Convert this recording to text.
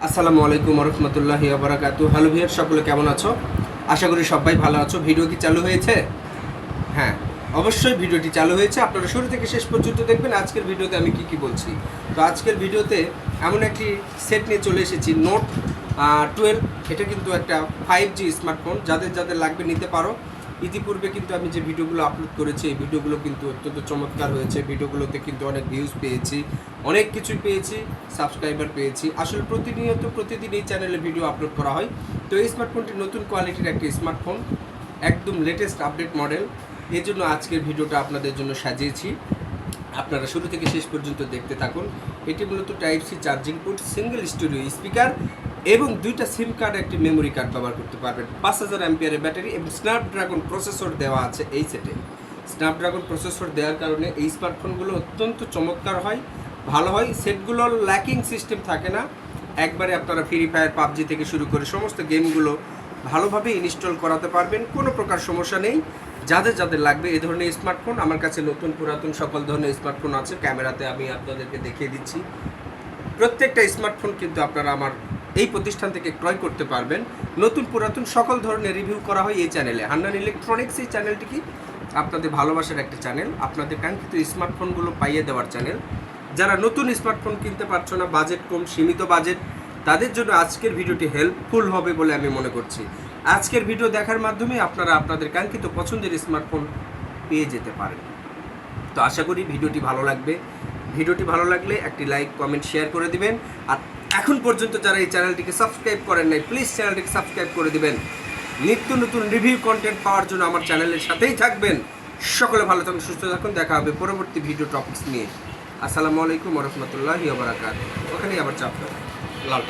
আসসালামু আলাইকুম রহমতুল্লাহি ওয়া বারাকাতুহু। হ্যালো ভিউয়ার, সকলে কেমন আছো? আশা করি সবাই ভালো আছো। ভিডিও কি চালু হয়েছে? হ্যাঁ, অবশ্যই ভিডিওটি চালু হয়েছে। আপনারা শুরু থেকে শেষ পর্যন্ত দেখবেন আজকের ভিডিওতে আমি কি বলছি। তো আজকের ভিডিওতে এমন একটি সেট নিয়ে চলে এসেছি, নোট 12। এটা কিন্তু একটা 5G স্মার্টফোন, যাদের যাদের লাগবে নিতে পারো। ইতিপূর্বে কিন্তু আমি যে ভিডিওগুলো আপলোড করেছি, এই ভিডিওগুলো কিন্তু অত্যন্ত চমৎকার হয়েছে। ভিডিওগুলোতে কিন্তু অনেক ভিউজ পেয়েছি, অনেক কিছুই পেয়েছি, সাবস্ক্রাইবার পেয়েছি। আসলে প্রতিদিন এই চ্যানেলে ভিডিও আপলোড করা হয়। তো এই স্মার্টফোনটি নতুন কোয়ালিটির একটি স্মার্টফোন, একদম লেটেস্ট আপডেট মডেল। এই জন্য আজকের ভিডিওটা আপনাদের জন্য সাজিয়েছি। আপনারা শুরু থেকে শেষ পর্যন্ত দেখতে থাকুন। এটি মূলত type C charging port, single studio speaker এবং দুইটা সিম কার্ড, একটি মেমোরি কার্ড ব্যবহার করতে পারবেন। 5000 অ্যাম্পিয়ারের ব্যাটারি এবং স্ন্যাপড্রাগন প্রসেসর দেওয়া আছে এই সেটে। স্ন্যাপড্রাগন প্রসেসর দেওয়ার কারণে এই স্মার্টফোনগুলো অত্যন্ত চমৎকার হয়, ভালো হয়। সেটগুলোর ল্যাকিং সিস্টেম থাকে না। একবারে আপনারা ফ্রি ফায়ার, পাবজি থেকে শুরু করে সমস্ত গেমগুলো ভালোভাবে ইনস্টল করাতে পারবেন, কোনো প্রকার সমস্যা নেই। যাদের যাদের লাগবে এই ধরনের স্মার্টফোন, আমার কাছে নতুন পুরাতন সকল ধরনের স্মার্টফোন আছে। ক্যামেরাতে আমি আপনাদেরকে দেখিয়ে দিচ্ছি। প্রত্যেকটা স্মার্টফোন কিন্তু আপনারা আমার এই প্রতিষ্ঠান থেকে ক্রয় করতে পারবেন। নতুন পুরাতন সকল ধরনের রিভিউ করা হয় এই চ্যানেলে। হান্নান ইলেকট্রনিক্স এই চ্যানেলটি কি আপনাদের ভালোবাসার একটা চ্যানেল, আপনাদের কাঙ্ক্ষিত স্মার্টফোনগুলো পাইয়ে দেওয়ার চ্যানেল। যারা নতুন স্মার্টফোন কিনতে পারছো না, বাজেট কম, সীমিত বাজেট, তাদের জন্য আজকের ভিডিওটি হেল্পফুল হবে বলে আমি মনে করছি। আজকের ভিডিও দেখার মাধ্যমে আপনারা আপনাদের কাঙ্ক্ষিত পছন্দের স্মার্টফোন পেয়ে যেতে পারেন। তো আশা করি ভিডিওটি ভালো লাগবে। ভিডিওটি ভালো লাগলে একটি লাইক, কমেন্ট, শেয়ার করে দিবেন। আর এখন পর্যন্ত যারা এই চ্যানেলটিকে সাবস্ক্রাইব করেন নাই, প্লিজ চ্যানেলটিকে সাবস্ক্রাইব করে দিবেন। নিত্য নতুন রিভিউ কন্টেন্ট পাওয়ার জন্য আমার চ্যানেলের সাথেই থাকবেন। সকলে ভালো থাকুন, সুস্থ থাকুন। দেখা হবে পরবর্তী ভিডিও টপিকস নিয়ে। আসসালামু আলাইকুম রহমতুল্লাহি ওয়া বারাকাতুহু। ওখানেই আবার চাপ দাও লালটা।